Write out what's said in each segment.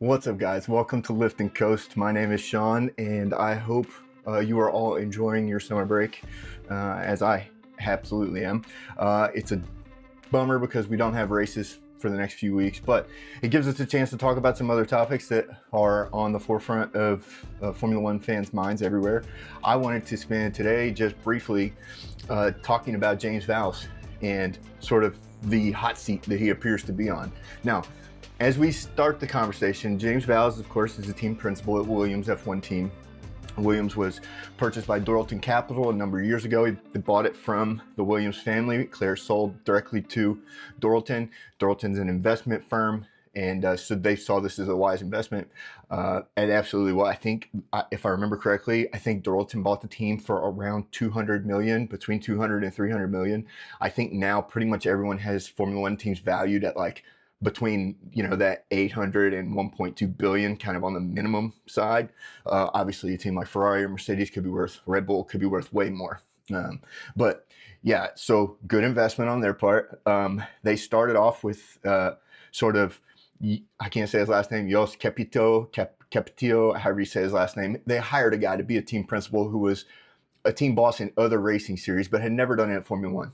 What's up, guys? Welcome to Lift and Coast. My name is Sean, and I hope you are all enjoying your summer break, as I absolutely am. It's a bummer because we don't have races for the next few weeks, but it gives us a chance to talk about some other topics that are on the forefront of Formula One fans' minds everywhere. I wanted to spend today just briefly talking about James Vowles and sort of the hot seat that he appears to be on. Now, as we start the conversation, James Vowles, of course, is the team principal at Williams F1 team. Williams was purchased by Dorilton Capital a number of years ago. He bought it from the Williams family. Claire sold directly to Dorilton. Dorilton's an investment firm, and so they saw this as a wise investment. And absolutely, well, I think, if I remember correctly, I think Dorilton bought the team for around 200 million, between 200 and 300 million. I think now pretty much everyone has Formula One teams valued at like between that 800 and 1.2 billion, kind of on the minimum side. Obviously, a team like Ferrari or Mercedes could be worth, Red Bull could be worth way more. But yeah, so good investment on their part. They started off with sort of, I can't say his last name, Jos Capitio, however you say his last name. They hired a guy to be a team principal who was a team boss in other racing series, but had never done it at Formula One.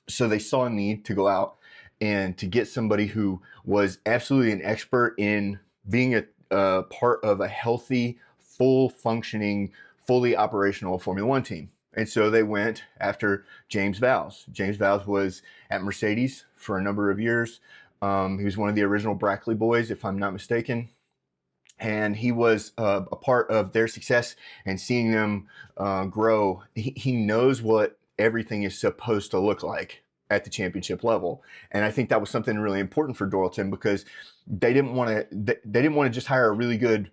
So they saw a need to go out and to get somebody who was absolutely an expert in being a part of a healthy, full functioning, fully operational Formula One team. And so they went after James Vowles. James Vowles was at Mercedes for a number of years. He was one of the original Brackley boys, if I'm not mistaken. And he was a part of their success and seeing them grow. He knows what everything is supposed to look like at the championship level. And I think that was something really important for Dorilton, because they didn't want to just hire a really good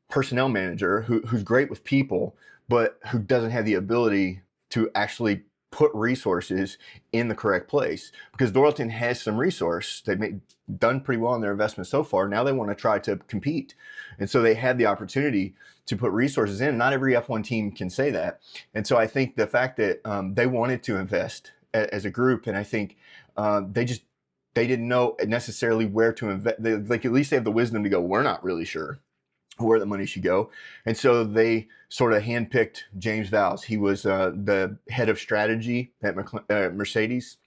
personnel manager who's great with people, but who doesn't have the ability to actually put resources in the correct place. Because Dorilton has some resource. They've done pretty well in their investment so far. Now they want to try to compete. And so they had the opportunity to put resources in. Not every F1 team can say that. And so I think the fact that they wanted to invest as a group, and I think they didn't know necessarily where to invest. Like, at least they have the wisdom to go, we're not really sure where the money should go. And so they sort of handpicked James Vowles. He was the head of strategy at Mercedes.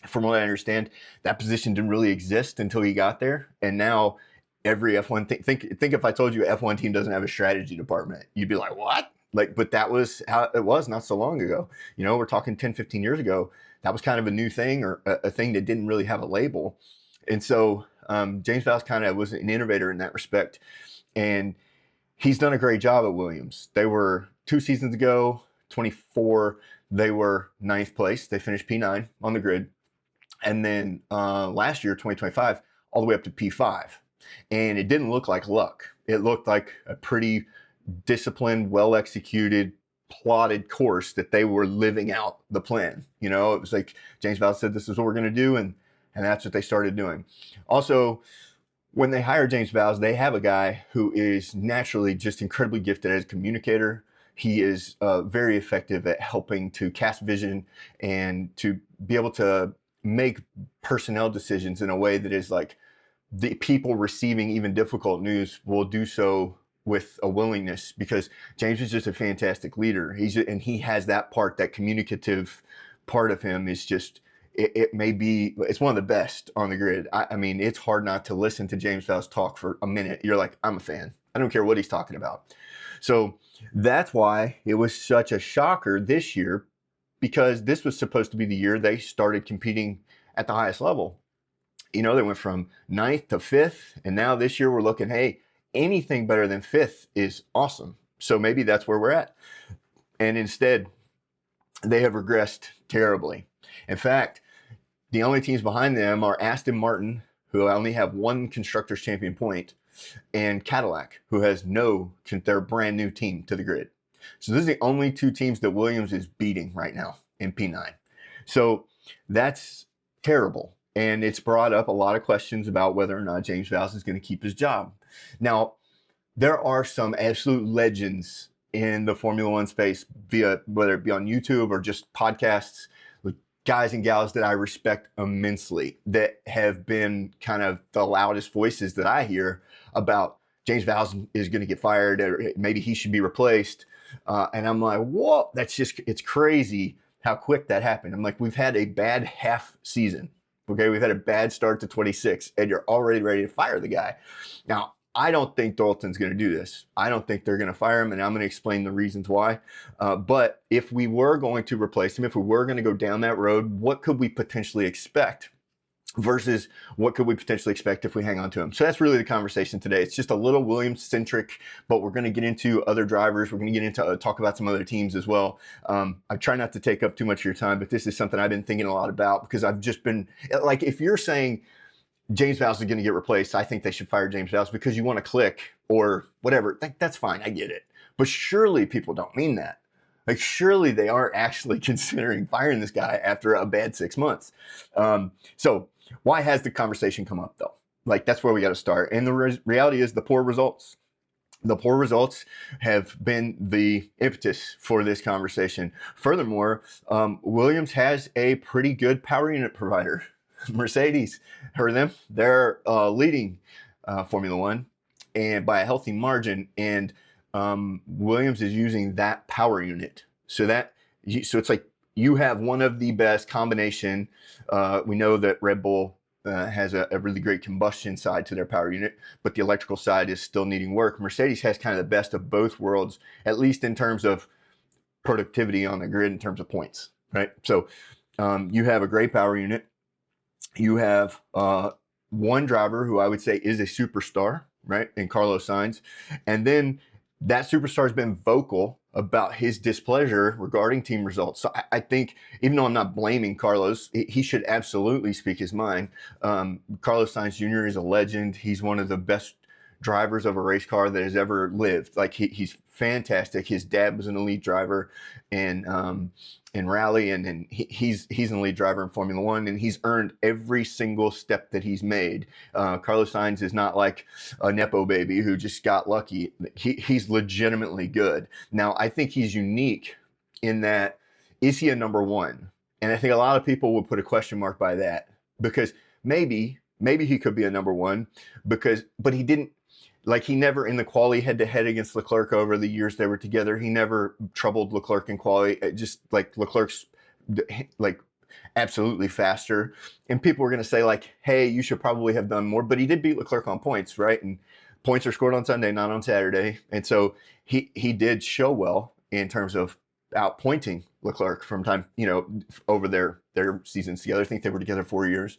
From what I understand, that position didn't really exist until he got there. And now every F1 think if I told you F1 team doesn't have a strategy department, you'd be like, what? But that was how it was not so long ago. We're talking 10, 15 years ago. That was kind of a new thing, or a thing that didn't really have a label. And so James Vowles kind of was an innovator in that respect. And he's done a great job at Williams. They were 2 seasons ago, 24, they were 9th place. They finished P9 on the grid. And then last year, 2025, all the way up to P5. And it didn't look like luck. It looked like a pretty disciplined, well-executed, plotted course that they were living out the plan. It was like James Vowles said, this is what we're going to do. And that's what they started doing. Also, when they hired James Vowles, they have a guy who is naturally just incredibly gifted as a communicator. He is very effective at helping to cast vision and to be able to make personnel decisions in a way that is like the people receiving even difficult news will do so with a willingness, because James is just a fantastic leader. And he has that part, that communicative part of him is just, it's one of the best on the grid. I mean, it's hard not to listen to James Vowles talk for a minute. You're like, I'm a fan. I don't care what he's talking about. So that's why it was such a shocker this year, because this was supposed to be the year they started competing at the highest level. They went from 9th to 5th, and now this year we're looking, hey, anything better than 5th is awesome. So maybe that's where we're at. And instead, they have regressed terribly. In fact, the only teams behind them are Aston Martin, who only have 1 Constructors' Champion point, and Cadillac, who has they're a brand new team to the grid. So this is the only 2 teams that Williams is beating right now in P9. So that's terrible. And it's brought up a lot of questions about whether or not James Vowles is going to keep his job. Now, there are some absolute legends in the Formula One space, whether it be on YouTube or just podcasts, guys and gals that I respect immensely, that have been kind of the loudest voices that I hear about James Vowles is going to get fired, or maybe he should be replaced. And I'm like, whoa, it's crazy how quick that happened. I'm like, we've had a bad half season. Okay, we've had a bad start to 26, and you're already ready to fire the guy. Now, I don't think Dalton's going to do this. I don't think they're going to fire him, and I'm going to explain the reasons why. But if we were going to replace him, if we were going to go down that road, what could we potentially expect versus what could we potentially expect if we hang on to him? So that's really the conversation today. It's just a little Williams-centric, but we're going to get into other drivers. We're going to get into talk about some other teams as well. I try not to take up too much of your time, but this is something I've been thinking a lot about because I've just been, like, if you're saying James Vowles is going to get replaced, I think they should fire James Vowles because you want to click or whatever. That's fine. I get it. But surely people don't mean that. Like, surely they aren't actually considering firing this guy after a bad 6 months. So why has the conversation come up, though? Like, that's where we got to start. And the reality is the poor results. The poor results have been the impetus for this conversation. Furthermore, Williams has a pretty good power unit provider. Mercedes, heard of them? They're leading Formula One, and by a healthy margin. And Williams is using that power unit. So it's like you have one of the best combination. We know that Red Bull has a really great combustion side to their power unit, but the electrical side is still needing work. Mercedes has kind of the best of both worlds, at least in terms of productivity on the grid, in terms of points, right? So you have a great power unit. You have one driver who I would say is a superstar, right, in Carlos Sainz. And then that superstar has been vocal about his displeasure regarding team results. So I think, even though I'm not blaming Carlos, he should absolutely speak his mind. Carlos Sainz Jr. is a legend. He's one of the best drivers of a race car that has ever lived. Like, he's fantastic. His dad was an elite driver in rally, and he's an elite driver in Formula One, and he's earned every single step that he's made. Carlos Sainz is not like a Nepo baby who just got lucky. He's legitimately good. Now, I think he's unique in that, is he a number one? And I think a lot of people would put a question mark by that, because maybe he could be a number one, but he didn't. Like, he never, in the quali head-to-head against Leclerc over the years they were together, he never troubled Leclerc in quali. Just like Leclerc's like absolutely faster. And people were going to say, like, hey, you should probably have done more. But he did beat Leclerc on points, right? And points are scored on Sunday, not on Saturday. And so he did show well in terms of outpointing Leclerc from time, over their seasons together. I think they were together 4 years.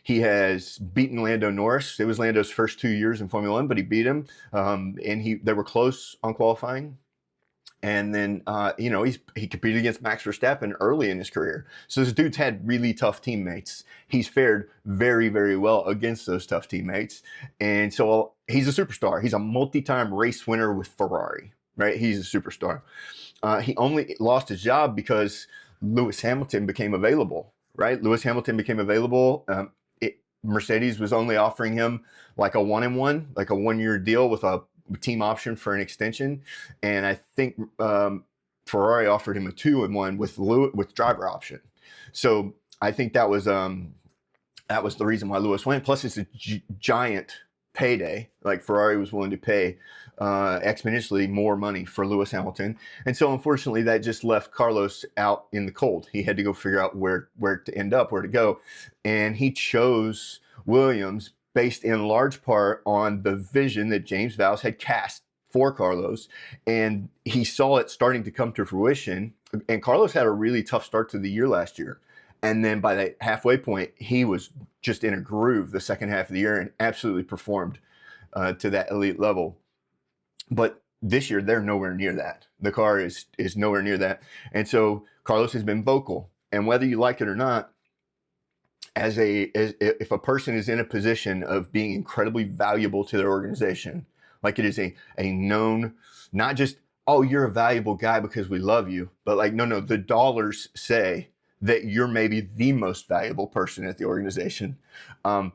He has beaten Lando Norris. It was Lando's first 2 years in Formula One, but he beat him. And they were close on qualifying. And then, he competed against Max Verstappen early in his career. So this dude's had really tough teammates. He's fared very, very well against those tough teammates. And so he's a superstar. He's a multi-time race winner with Ferrari, right? He's a superstar. He only lost his job because Lewis Hamilton became available. Right, Lewis Hamilton became available. Mercedes was only offering him like a 1-1, like a 1-year deal with a team option for an extension, and I think Ferrari offered him a 2-1 with driver option. So I think that was the reason why Lewis went. Plus, it's a giant payday. Like, Ferrari was willing to pay exponentially more money for Lewis Hamilton. And so, unfortunately, that just left Carlos out in the cold. He had to go figure out where to end up, where to go. And he chose Williams based in large part on the vision that James Vowles had cast for Carlos. And he saw it starting to come to fruition. And Carlos had a really tough start to the year last year. And then by the halfway point, he was just in a groove the second half of the year and absolutely performed to that elite level. But this year, they're nowhere near that. The car is nowhere near that. And so Carlos has been vocal. And whether you like it or not, if a person is in a position of being incredibly valuable to their organization, like, it is a known, not just, oh, you're a valuable guy because we love you, but like, no, the dollars say that you're maybe the most valuable person at the organization. And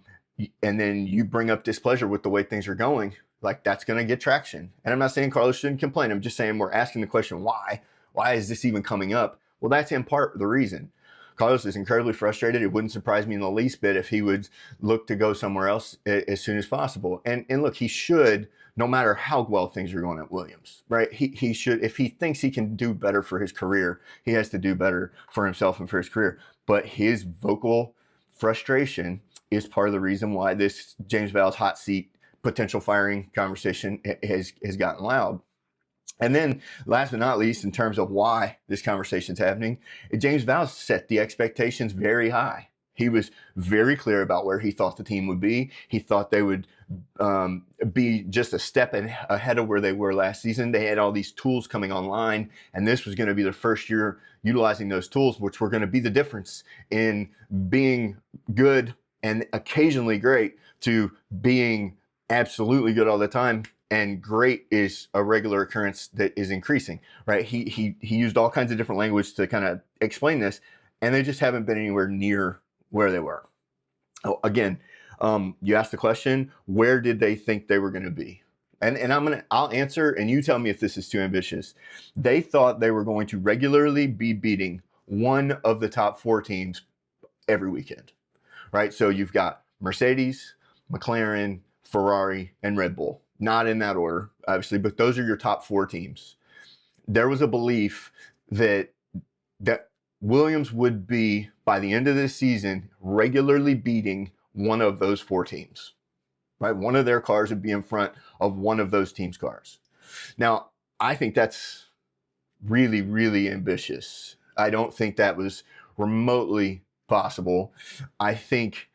then you bring up displeasure with the way things are going, like, that's going to get traction. And I'm not saying Carlos shouldn't complain. I'm just saying we're asking the question, why? Why is this even coming up? Well, that's in part the reason. Carlos is incredibly frustrated. It wouldn't surprise me in the least bit if he would look to go somewhere else as soon as possible. And look, he should, no matter how well things are going at Williams, right? He should, if he thinks he can do better for his career, he has to do better for himself and for his career. But his vocal frustration is part of the reason why this James Vowles hot seat potential firing conversation has gotten loud. And then last but not least, in terms of why this conversation is happening, James Vowles set the expectations very high. He was very clear about where he thought the team would be. He thought they would be just a step ahead of where they were last season. They had all these tools coming online, and this was going to be their first year utilizing those tools, which were going to be the difference in being good and occasionally great to being absolutely good all the time. And great is a regular occurrence that is increasing, right? He used all kinds of different language to kind of explain this, and they just haven't been anywhere near where they were. Oh, again, you asked the question, where did they think they were going to be? And I'll answer, and you tell me if this is too ambitious. They thought they were going to regularly be beating one of the top 4 teams every weekend, right? So you've got Mercedes, McLaren, Ferrari, and Red Bull. Not in that order, obviously, but those are your top 4 teams. There was a belief that Williams would be, by the end of this season, regularly beating one of those 4 teams, right? One of their cars would be in front of one of those teams' cars. Now, I think that's really, really ambitious. I don't think that was remotely possible. I think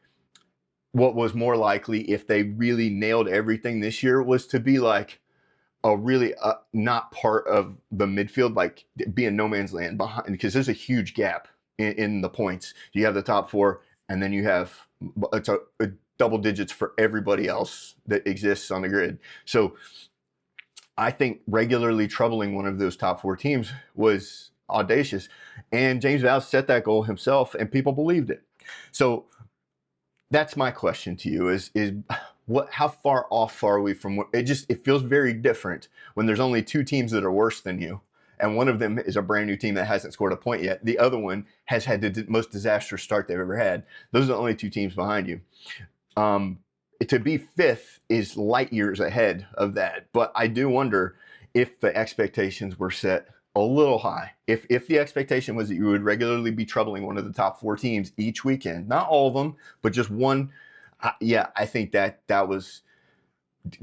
what was more likely, if they really nailed everything this year, was to be like a really not part of the midfield, like be in no man's land behind, because there's a huge gap in the points. You have the top 4, and then you have a double digits for everybody else that exists on the grid. So I think regularly troubling one of those top 4 teams was audacious, and James Vowles set that goal himself, and people believed it. So that's my question to you: is what? How far off are we from what it feels very different when there's only 2 teams that are worse than you, and one of them is a brand new team that hasn't scored a point yet. The other one has had the most disastrous start they've ever had. Those are the only 2 teams behind you. To be 5th is light years ahead of that, but I do wonder if the expectations were set a little high. If the expectation was that you would regularly be troubling one of the top 4 teams each weekend, not all of them, but just one, I think there was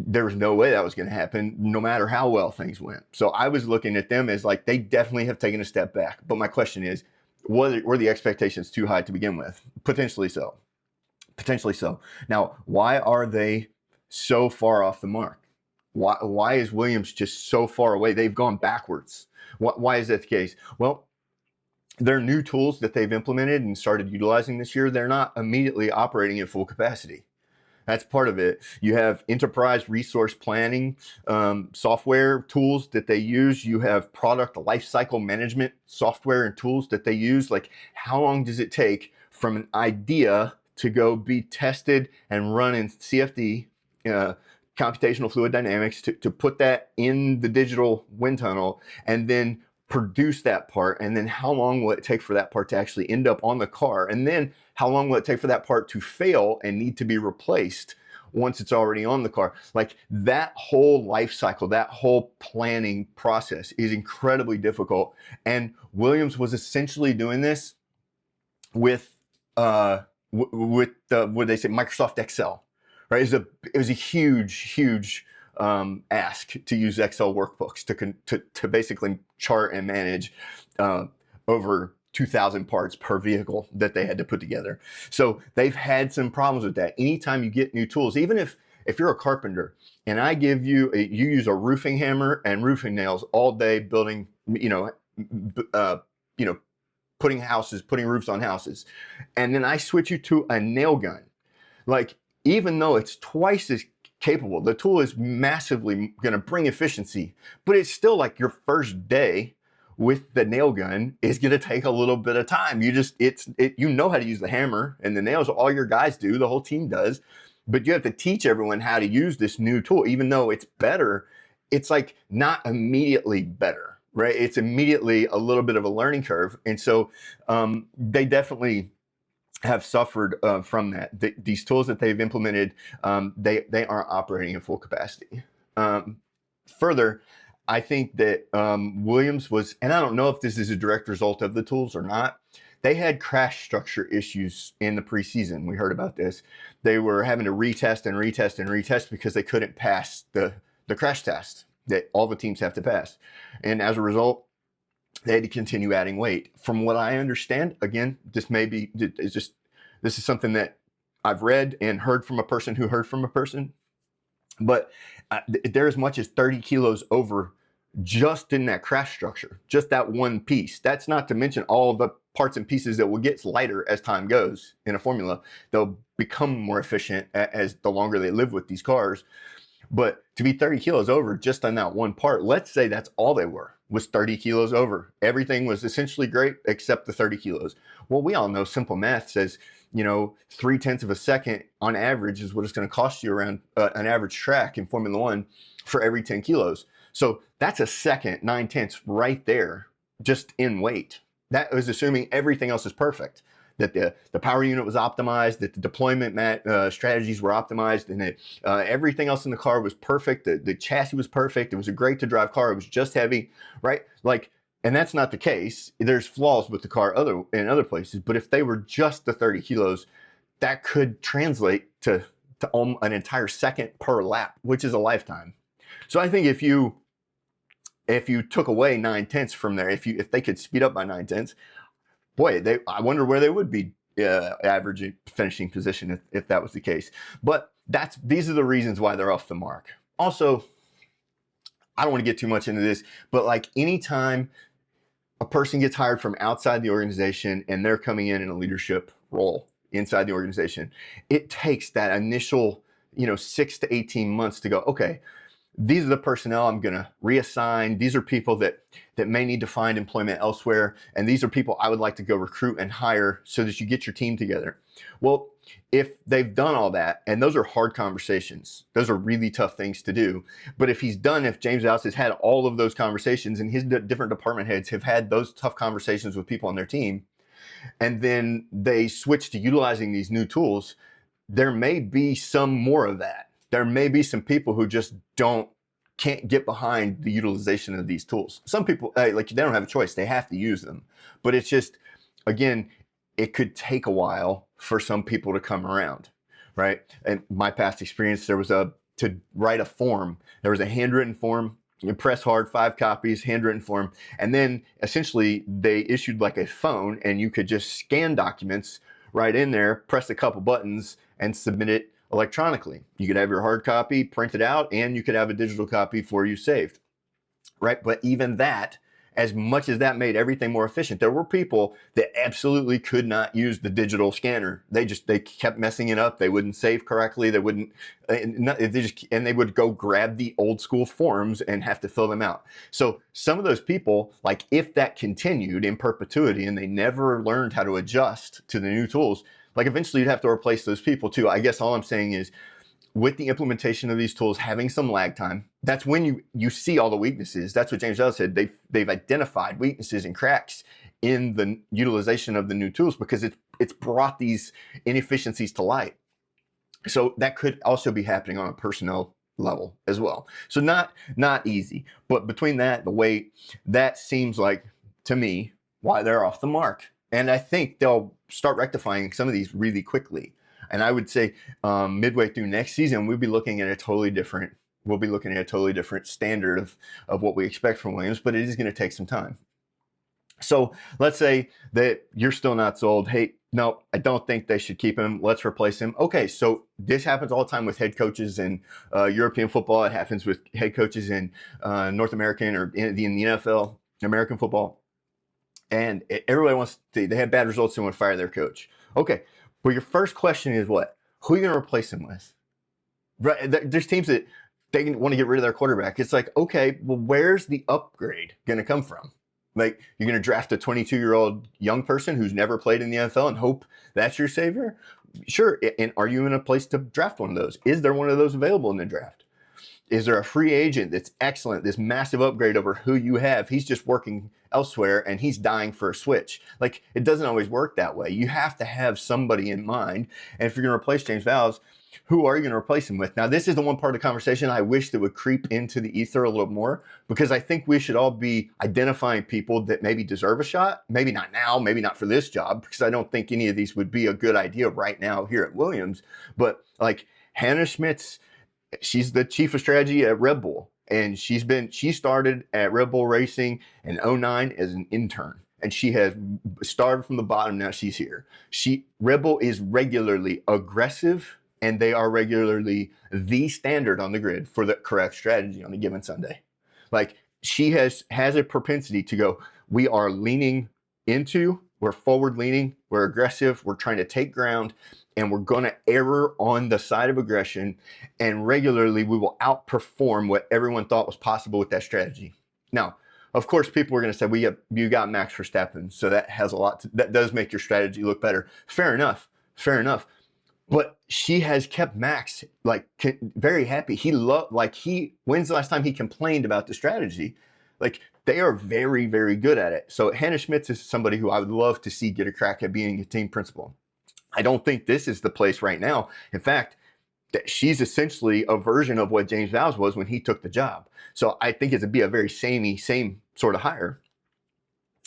no way that was going to happen, no matter how well things went. So I was looking at them as like, they definitely have taken a step back. But my question is, were the expectations too high to begin with? Potentially so. Potentially so. Now, why are they so far off the mark? Why is Williams just so far away? They've gone backwards. Why is that the case? Well, their new tools that they've implemented and started utilizing this year, they're not immediately operating at full capacity. That's part of it. You have enterprise resource planning software tools that they use. You have product lifecycle management software and tools that they use. Like, how long does it take from an idea to go be tested and run in CFD, computational fluid dynamics, to put that in the digital wind tunnel and then produce that part? And then how long will it take for that part to actually end up on the car? And then how long will it take for that part to fail and need to be replaced once it's already on the car? Like, that whole life cycle, that whole planning process is incredibly difficult. And Williams was essentially doing this with what they say, Microsoft Excel. Right, it was a huge ask to use Excel workbooks to basically chart and manage over 2,000 parts per vehicle that they had to put together. So they've had some problems with that. Anytime you get new tools, even if you're a carpenter and I give you you use a roofing hammer and roofing nails all day building, putting roofs on houses, and then I switch you to a nail gun, like, even though it's twice as capable, the tool is massively going to bring efficiency, but it's still like your first day with the nail gun is going to take a little bit of time. You know how to use the hammer and the nails. All your guys do, the whole team does, but you have to teach everyone how to use this new tool. Even though it's better, it's like not immediately better. right? It's immediately a little bit of a learning curve. And so they definitely have suffered from that. These tools that they've implemented, they aren't operating at full capacity. Further, I think that Williams was, and I don't know if this is a direct result of the tools or not, they had crash structure issues in the preseason. We heard about this. They were having to retest and retest and retest because they couldn't pass the crash test that all the teams have to pass. And as a result, they had to continue adding weight. From what I understand, again, this is something that I've read and heard from a person who heard from a person, but they're as much as 30 kilos over just in that crash structure, just that one piece. That's not to mention all the parts and pieces that will get lighter as time goes in a formula. They'll become more efficient as the longer they live with these cars. But to be 30 kilos over just on that one part, let's say that's all they were, was 30 kilos over. Everything was essentially great except the 30 kilos. Well, we all know simple math says, 0.3 of a second on average is what it's going to cost you around an average track in Formula One for every 10 kilos. So that's a second, 0.9 right there, just in weight. That was assuming everything else is perfect, that the power unit was optimized, that the deployment strategies were optimized, and that everything else in the car was perfect. The chassis was perfect. It was a great to drive car. It was just heavy, right? And that's not the case. There's flaws with the car in other places, but if they were just the 30 kilos, that could translate to an entire second per lap, which is a lifetime. So I think if you took away 0.9 from there, if they could speed up by 0.9, boy, I wonder where they would be average finishing position if that was the case. But these are the reasons why they're off the mark. Also, I don't want to get too much into this, but anytime a person gets hired from outside the organization and they're coming in a leadership role inside the organization, it takes that initial 6 to 18 months to go, okay, these are the personnel I'm going to reassign. These are people that may need to find employment elsewhere. And these are people I would like to go recruit and hire so that you get your team together. Well, if they've done all that, and those are hard conversations, those are really tough things to do. But if James Vowles has had all of those conversations and his different department heads have had those tough conversations with people on their team, and then they switch to utilizing these new tools, there may be some more of that. There may be some people who just can't get behind the utilization of these tools. Some people, they don't have a choice. They have to use them. But it's just, again, it could take a while for some people to come around, right? And my past experience, to write a form, there was a handwritten form. You press hard, 5 copies, handwritten form. And then essentially they issued a phone and you could just scan documents right in there, press a couple buttons and submit it electronically. You could have your hard copy printed out and you could have a digital copy for you saved, right? But even that, as much as that made everything more efficient, there were people that absolutely could not use the digital scanner. They kept messing it up. They wouldn't save correctly. They wouldn't, and they would go grab the old school forms and have to fill them out. So some of those people, if that continued in perpetuity and they never learned how to adjust to the new tools, eventually you'd have to replace those people too. I guess all I'm saying is, with the implementation of these tools having some lag time, that's when you see all the weaknesses. That's what James Vowles said. They've identified weaknesses and cracks in the utilization of the new tools because it's brought these inefficiencies to light. So that could also be happening on a personnel level as well. So not easy, but between that, the weight, that seems like to me why they're off the mark. And I think they'll start rectifying some of these really quickly. And I would say midway through next season, we'll be looking at a totally different standard of what we expect from Williams, but it is going to take some time. So let's say that you're still not sold. Hey, no, I don't think they should keep him. Let's replace him. Okay, so this happens all the time with head coaches in European football. It happens with head coaches in North American or in the NFL, American football. And everybody they have bad results, they want to fire their coach. Okay. Well, your first question is what? Who are you going to replace him with? Right? There's teams that they want to get rid of their quarterback. It's okay, well, where's the upgrade going to come from? You're going to draft a 22-year-old young person who's never played in the NFL and hope that's your savior? Sure. And are you in a place to draft one of those? Is there one of those available in the draft? Is there a free agent that's excellent, this massive upgrade over who you have? He's just working elsewhere and he's dying for a switch. Like, it doesn't always work that way. You have to have somebody in mind. And if you're going to replace James Vowles, who are you going to replace him with? Now, this is the one part of the conversation I wish that would creep into the ether a little more, because I think we should all be identifying people that maybe deserve a shot. Maybe not now, maybe not for this job, because I don't think any of these would be a good idea right now here at Williams. But like Hannah Schmitz, she's the chief of strategy at Red Bull. And she started at Red Bull Racing in 2009 as an intern. And she has started from the bottom. Now she's here. Red Bull is regularly aggressive, and they are regularly the standard on the grid for the correct strategy on a given Sunday. Like, she has a propensity to go, we are leaning into, we're forward leaning, we're aggressive, we're trying to take ground, and we're going to err on the side of aggression. And regularly we will outperform what everyone thought was possible with that strategy. Now, of course, people are going to say, you got Max Verstappen, so that has that does make your strategy look better. Fair enough. But she has kept Max like very happy. When's the last time he complained about the strategy? Like, they are very, very good at it. So Hannah Schmitz is somebody who I would love to see get a crack at being a team principal. I don't think this is the place right now. In fact, that she's essentially a version of what James Vowles was when he took the job. So I think it'd be a very same sort of hire.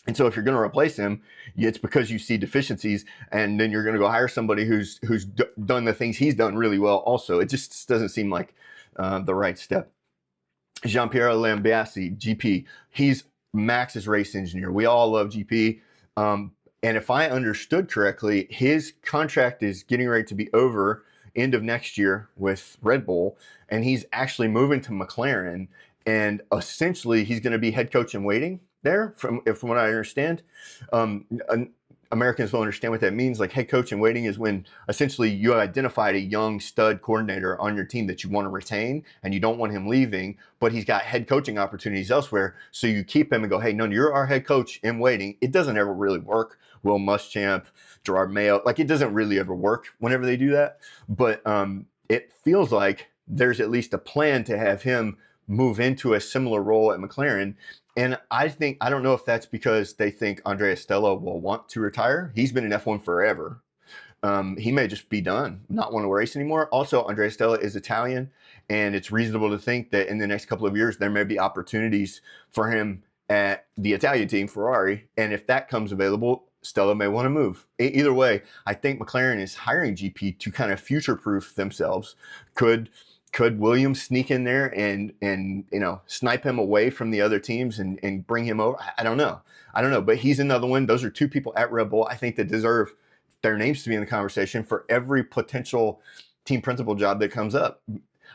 And so if you're going to replace him, it's because you see deficiencies, and then you're going to go hire somebody who's done the things he's done really well also. It just doesn't seem like the right step. Jean-Pierre Lambiasi, GP, he's Max's race engineer. We all love GP. And if I understood correctly, his contract is getting ready to be over end of next year with Red Bull, and he's actually moving to McLaren, and essentially he's going to be head coach in waiting there, from what I understand. Americans don't understand what that means. Like, head coach in waiting is when essentially you identified a young stud coordinator on your team that you want to retain, and you don't want him leaving, but he's got head coaching opportunities elsewhere. So you keep him and go, hey, no, you're our head coach in waiting. It doesn't ever really work. Will Muschamp, Gerard Mayo, like, it doesn't really ever work whenever they do that. But it feels like there's at least a plan to have him move into a similar role at McLaren. And I don't know if that's because they think Andrea Stella will want to retire. He's been in F1 forever. He may just be done, not want to race anymore. Also, Andrea Stella is Italian, and it's reasonable to think that in the next couple of years, there may be opportunities for him at the Italian team, Ferrari. And if that comes available, Stella may want to move. Either way, I think McLaren is hiring GP to kind of future-proof themselves. Could Williams sneak in there and snipe him away from the other teams and bring him over? I don't know. But he's another one. Those are two people at Red Bull I think that deserve their names to be in the conversation for every potential team principal job that comes up.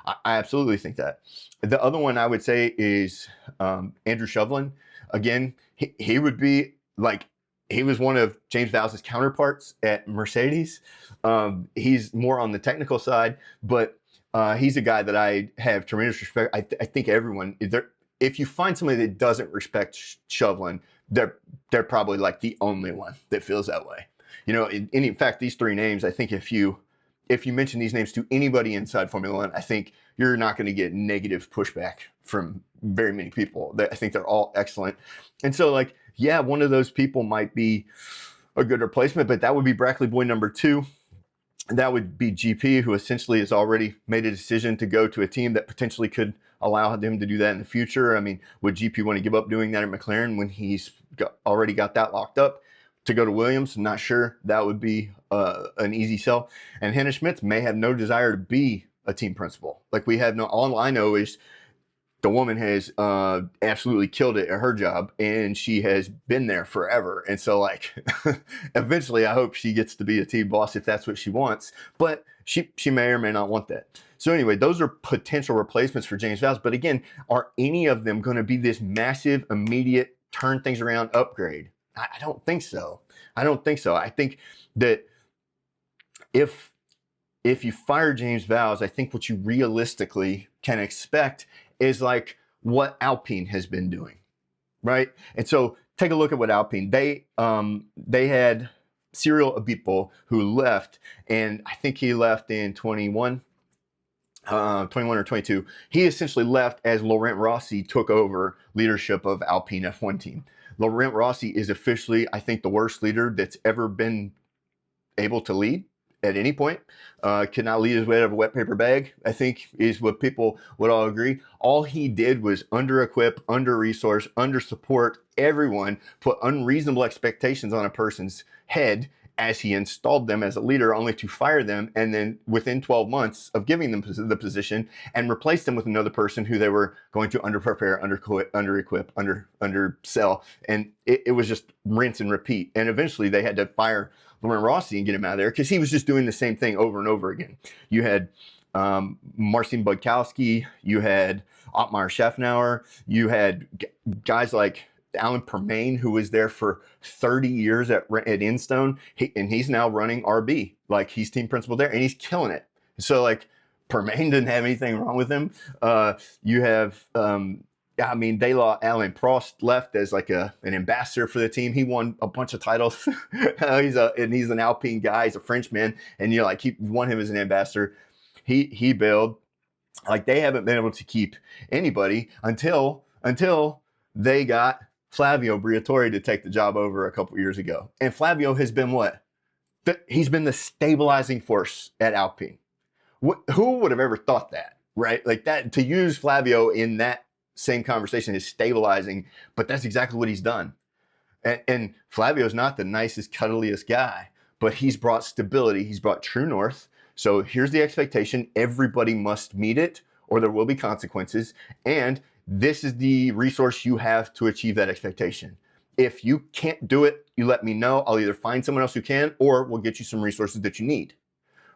I absolutely think that. The other one I would say is Andrew Shovlin. Again, he would be like, he was one of James Vowles' counterparts at Mercedes. He's more on the technical side, but he's a guy that I have tremendous respect. I think everyone, if you find somebody that doesn't respect Shovlin, they're probably like the only one that feels that way. In fact, these three names, I think if you mention these names to anybody inside Formula One, I think you're not going to get negative pushback from very many people. I think they're all excellent. And so, like, yeah, one of those people might be a good replacement, but that would be Brackley Boy number 2. That would be GP, who essentially has already made a decision to go to a team that potentially could allow him to do that in the future. I mean, would GP want to give up doing that at McLaren when he's already got that locked up to go to Williams? I'm not sure. That would be an easy sell. And Hannah Schmitz may have no desire to be a team principal. Like, all I know is the woman has absolutely killed it at her job, and she has been there forever. And so, like, eventually I hope she gets to be a team boss if that's what she wants, but she may or may not want that. So anyway, those are potential replacements for James Vowles. But again, are any of them going to be this massive, immediate, turn things around upgrade? I don't think so. I think that if you fire James Vowles, I think what you realistically can expect is like what Alpine has been doing, right? And so take a look at what Alpine, they had Cyril Abiteboul, who left, and I think he left in 21. 21 or 22, he essentially left as Laurent Rossi took over leadership of Alpine F1 team. Laurent Rossi is officially, I think, the worst leader that's ever been able to lead at any point. Could not lead his way out of a wet paper bag, I think, is what people would all agree. All he did was under-equip, under-resource, under-support everyone, put unreasonable expectations on a person's head as he installed them as a leader, only to fire them, and then within 12 months of giving them the position, and replace them with another person who they were going to under-prepare, under-equip, undersell. And it was just rinse and repeat. And eventually they had to fire Laurent Rossi and get him out of there because he was just doing the same thing over and over again. You had Marcin Budkowski, you had Ottmar Schaffnauer, you had guys like Alan Permain, who was there for 30 years at Instone, and he's now running RB. Like, he's team principal there, and he's killing it. So, like, Permain didn't have anything wrong with him. You have, Alain Prost left as like an ambassador for the team. He won a bunch of titles. He's an Alpine guy. He's a Frenchman, and he won him as an ambassador. He bailed. Like, they haven't been able to keep anybody until they got Flavio Briatore to take the job over a couple years ago. And Flavio has been what? He's been the stabilizing force at Alpine. Who would have ever thought that, right? Like, that, to use Flavio in that same conversation is stabilizing, but that's exactly what he's done. And Flavio's not the nicest, cuddliest guy, but he's brought stability. He's brought true north. So here's the expectation. Everybody must meet it, or there will be consequences. And this is the resource you have to achieve that expectation. If you can't do it, you let me know. I'll either find someone else who can, or we'll get you some resources that you need,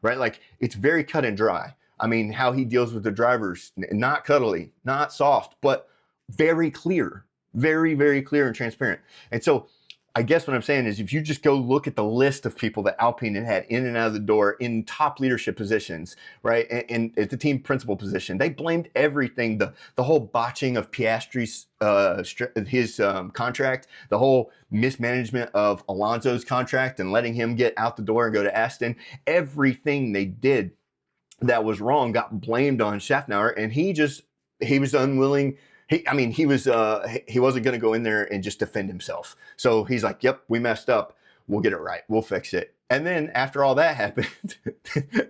right? Like, it's very cut and dry. I mean, how he deals with the drivers, not cuddly, not soft, but very clear, very, very clear and transparent. And so I guess what I'm saying is, if you just go look at the list of people that Alpine had in and out of the door in top leadership positions, right, and at the team principal position, they blamed everything, the whole botching of Piastri's his contract, the whole mismanagement of Alonso's contract and letting him get out the door and go to Aston. Everything they did that was wrong got blamed on Schaffnauer, and he was unwilling. He wasn't going to go in there and just defend himself. So he's like, yep, we messed up. We'll get it right. We'll fix it. And then after all that happened,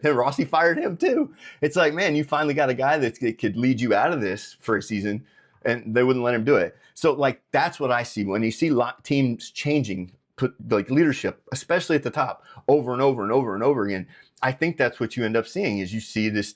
then Rossi fired him too. It's like, man, you finally got a guy that could lead you out of this for a season, and they wouldn't let him do it. So, like, that's what I see when you see teams changing, like leadership, especially at the top, over and over and over and over again. I think that's what you end up seeing, is you see this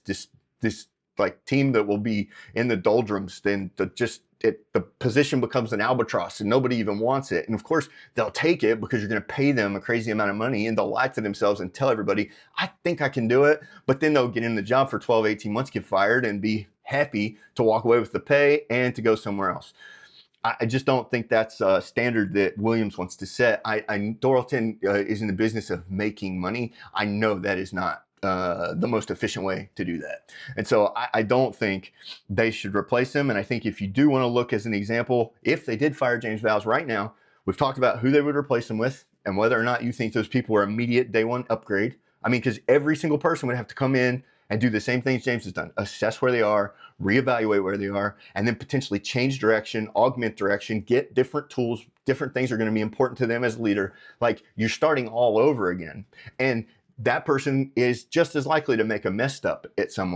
like team that will be in the doldrums, then the position becomes an albatross and nobody even wants it. And of course they'll take it because you're going to pay them a crazy amount of money, and they'll lie to themselves and tell everybody, I think I can do it. But then they'll get in the job for 12, 18 months, get fired, and be happy to walk away with the pay and to go somewhere else. I just don't think that's a standard that Williams wants to set. Dorilton is in the business of making money. I know that is not the most efficient way to do that. And so I don't think they should replace him. And I think if you do want to look as an example, if they did fire James Vowles right now, we've talked about who they would replace him with and whether or not you think those people are immediate day one upgrade. I mean, because every single person would have to come in and do the same things James has done: assess where they are, reevaluate where they are, and then potentially change direction, augment direction, get different tools. Different things are going to be important to them as a leader. Like, you're starting all over again. And that person is just as likely to make a messed up at some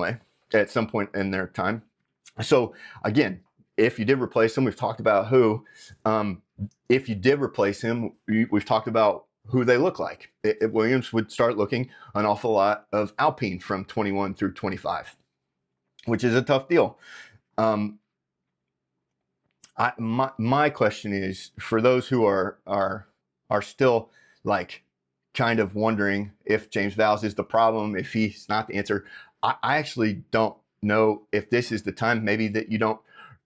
point in their time. So again, if you did replace him, we've talked about who. If you did replace him, we've talked about who they look like. Williams would start looking an awful lot of Alpine from 21 through 25, which is a tough deal. My question is, for those who are still like kind of wondering if James Vowles is the problem, if he's not the answer, I actually don't know if this is the time maybe that you don't,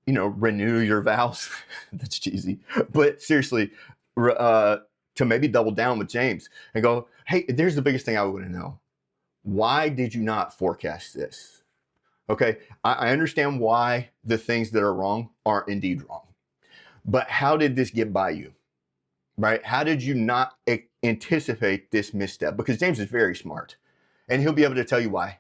renew your vows. That's cheesy, but seriously, to maybe double down with James and go, hey, there's the biggest thing I want to know. Why did you not forecast this? Okay, I understand why the things that are wrong are indeed wrong, but how did this get by you? Right? How did you not anticipate this misstep? Because James is very smart, and he'll be able to tell you why.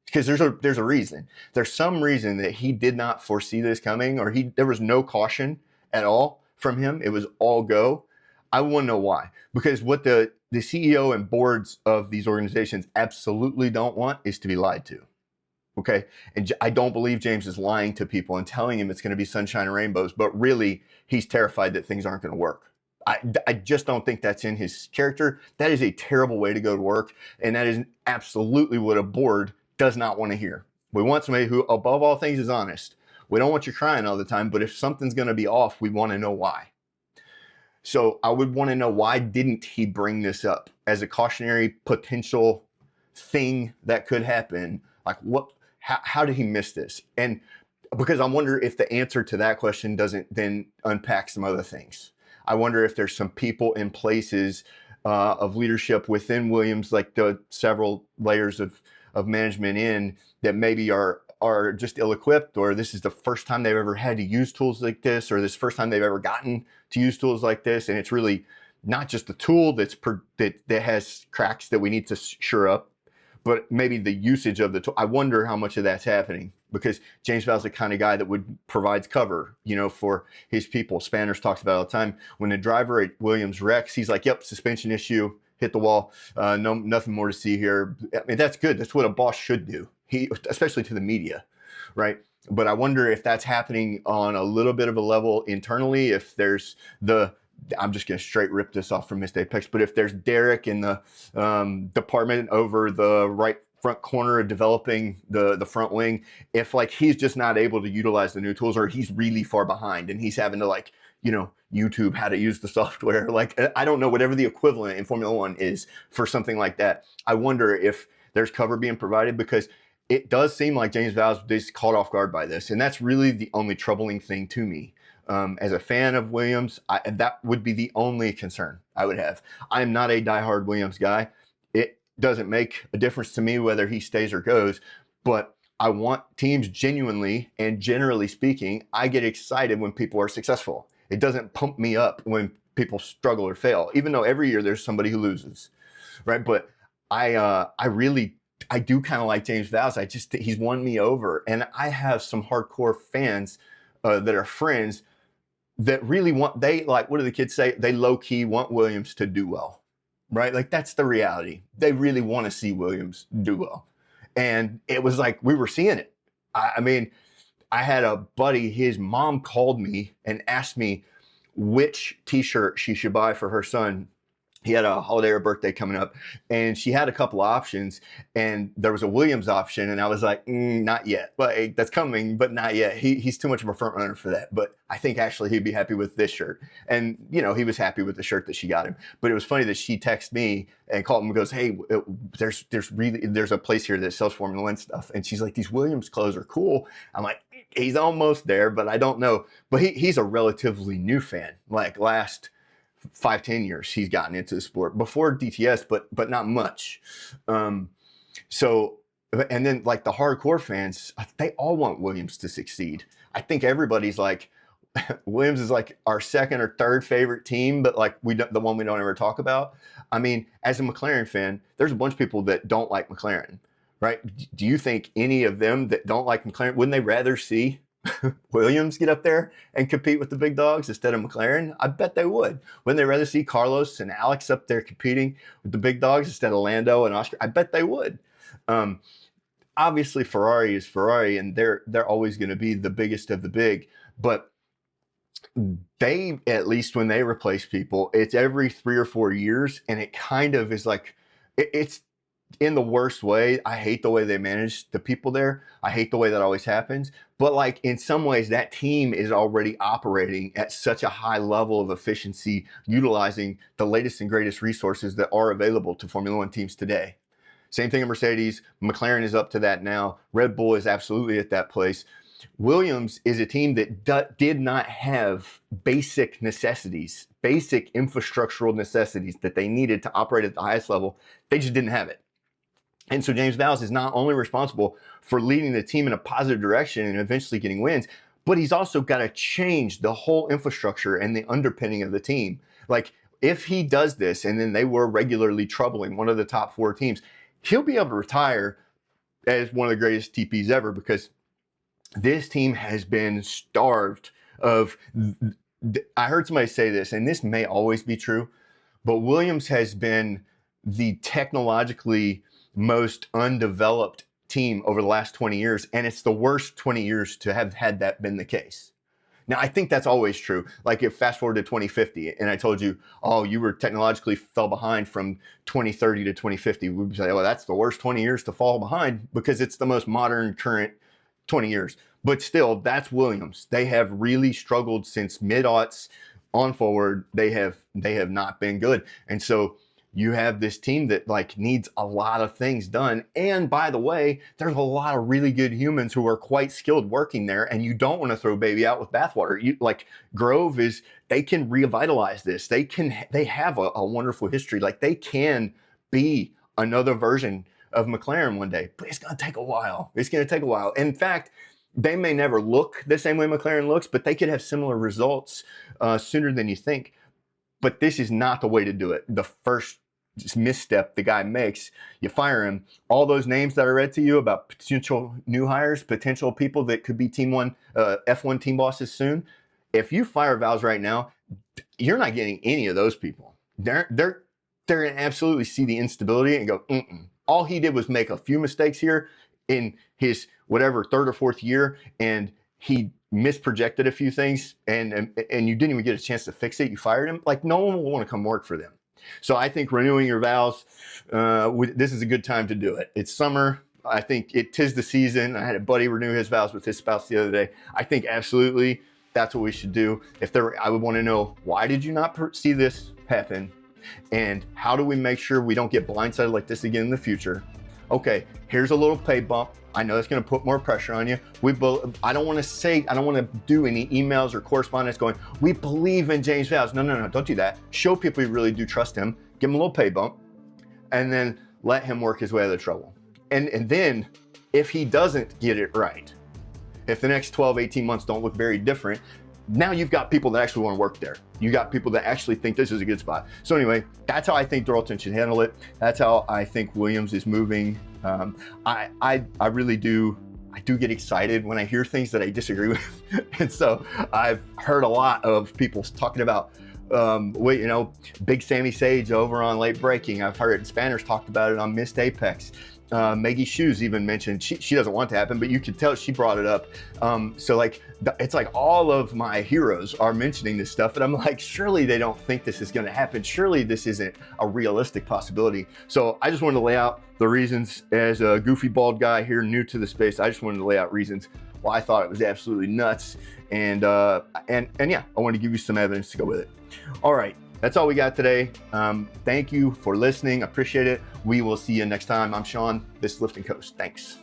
because there's a reason. There's some reason that he did not foresee this coming, or there was no caution at all from him. It was all go. I want to know why. Because what the CEO and boards of these organizations absolutely don't want is to be lied to. Okay. And I don't believe James is lying to people and telling him it's going to be sunshine and rainbows, but really he's terrified that things aren't going to work. I just don't think that's in his character. That is a terrible way to go to work. And that is absolutely what a board does not want to hear. We want somebody who, above all things, is honest. We don't want you crying all the time, but if something's going to be off, we want to know why. So I would want to know, why didn't he bring this up as a cautionary potential thing that could happen? Like, how did he miss this? And because I wonder if the answer to that question doesn't then unpack some other things. I wonder if there's some people in places of leadership within Williams, like the several layers of management in, that maybe are just ill-equipped, or this is the first time they've ever had to use tools like this, or this first time they've ever gotten to use tools like this. And it's really not just the tool that has cracks that we need to shore up, but maybe the usage of the tool. I wonder how much of that's happening, because James Vowles is the kind of guy that provides cover, for his people. Spanners talks about it all the time. When the driver at Williams wrecks, he's like, yep, suspension issue, hit the wall. No, nothing more to see here. I mean, that's good. That's what a boss should do. Especially to the media, right? But I wonder if that's happening on a little bit of a level internally, if there's I'm just going to straight rip this off from Missed Apex, but if there's Derek in the department over the right front corner of developing the front wing, if like he's just not able to utilize the new tools, or he's really far behind and he's having to YouTube how to use the software. Like, I don't know, whatever the equivalent in Formula One is for something like that. I wonder if there's cover being provided, because it does seem like James Vowles is caught off guard by this. And that's really the only troubling thing to me. As a fan of Williams, that would be the only concern I would have. I'm not a diehard Williams guy. It doesn't make a difference to me whether he stays or goes, but I want teams genuinely, and generally speaking, I get excited when people are successful. It doesn't pump me up when people struggle or fail, even though every year there's somebody who loses, right? But I do kind of like James Vowles. He's won me over. And I have some hardcore fans that are friends that really what do the kids say? They low key want Williams to do well, right? Like, that's the reality. They really want to see Williams do well. And it was like, we were seeing it. I mean, I had a buddy, his mom called me and asked me which t-shirt she should buy for her son. He had a holiday or birthday coming up, and she had a couple of options, and there was a Williams option, and I was like, not yet. But that's coming, but not yet. He's too much of a front runner for that. But I think actually he'd be happy with this shirt. And, he was happy with the shirt that she got him. But it was funny that she texted me and called him and goes, hey, there's a place here that sells Formula One stuff. And she's like, these Williams clothes are cool. I'm like, he's almost there, but I don't know. But he's a relatively new fan, like last 5-10 years he's gotten into the sport, before DTS, but not much. So, and then like the hardcore fans, they all want Williams to succeed. I think everybody's like, Williams is like our second or third favorite team, but like the one we don't ever talk about. I mean, as a McLaren fan, there's a bunch of people that don't like McLaren, right? Do you think any of them that don't like McLaren, wouldn't they rather see Williams get up there and compete with the big dogs instead of McLaren? I bet they would. Wouldn't they rather see Carlos and Alex up there competing with the big dogs instead of Lando and Oscar? I bet they would. Obviously, Ferrari is Ferrari, and they're always going to be the biggest of the big. But they, at least when they replace people, it's every 3 or 4 years, and it kind of is like it's in the worst way. I hate the way they manage the people there. I hate the way that always happens. But like in some ways, that team is already operating at such a high level of efficiency, utilizing the latest and greatest resources that are available to Formula One teams today. Same thing in Mercedes. McLaren is up to that now. Red Bull is absolutely at that place. Williams is a team that did not have basic necessities, basic infrastructural necessities that they needed to operate at the highest level. They just didn't have it. And so James Vowles is not only responsible for leading the team in a positive direction and eventually getting wins, but he's also got to change the whole infrastructure and the underpinning of the team. Like, if he does this, and then they were regularly troubling one of the top 4 teams, he'll be able to retire as one of the greatest TPs ever, because this team has been starved of. I heard somebody say this, and this may always be true, but Williams has been the technologically most undeveloped team over the last 20 years, and it's the worst 20 years to have had that been the case. Now, I think that's always true. Like if fast forward to 2050 and I told you, oh, you were technologically fell behind from 2030 to 2050, we would say, well, that's the worst 20 years to fall behind because it's the most modern current 20 years. But still, that's Williams. They have really struggled since mid-aughts on forward. They have not been good. And so you have this team that like needs a lot of things done. And by the way, there's a lot of really good humans who are quite skilled working there, and you don't want to throw baby out with bathwater. You like Grove is, they can revitalize this. They have a wonderful history. Like they can be another version of McLaren one day, but it's going to take a while. It's going to take a while. In fact, they may never look the same way McLaren looks, but they could have similar results sooner than you think. But this is not the way to do it. The first misstep the guy makes, you fire him. All those names that I read to you about potential new hires, potential people that could be F1 team bosses soon. If you fire Vowles right now, you're not getting any of those people. They're going to absolutely see the instability and go, All he did was make a few mistakes here in his whatever third or fourth year, and he misprojected a few things, and you didn't even get a chance to fix it. You fired him. Like no one will want to come work for them. So I think renewing your vows, this is a good time to do it. It's summer. I think tis the season. I had a buddy renew his vows with his spouse the other day. I think absolutely that's what we should do. I would want to know, why did you not see this happen? And how do we make sure we don't get blindsided like this again in the future? Okay, here's a little pay bump. I know it's going to put more pressure on you. I don't want to do any emails or correspondence going, we believe in James Vowles. No, don't do that. Show people you really do trust him. Give him a little pay bump, and then let him work his way out of the trouble. And then if he doesn't get it right, if the next 12, 18 months don't look very different, now you've got people that actually want to work there. You got people that actually think this is a good spot. So anyway, that's how I think Doralton should handle it. That's how I think Williams is moving. I really do. I do get excited when I hear things that I disagree with. And so I've heard a lot of people talking about, Big Sammy Sage over on Late Breaking. I've heard Spanners talked about it on Missed Apex. Maggie Shoes even mentioned she doesn't want it to happen, but you could tell she brought it up. So like it's like all of my heroes are mentioning this stuff, and I'm like, surely they don't think this is going to happen. Surely this isn't a realistic possibility. So I just wanted to lay out the reasons as a goofy bald guy here new to the space. I just wanted to lay out reasons why I thought it was absolutely nuts, and yeah, I want to give you some evidence to go with it. All right. That's all we got today. Thank you for listening. Appreciate it. We will see you next time. I'm Sean. This is Lift and Coast. Thanks.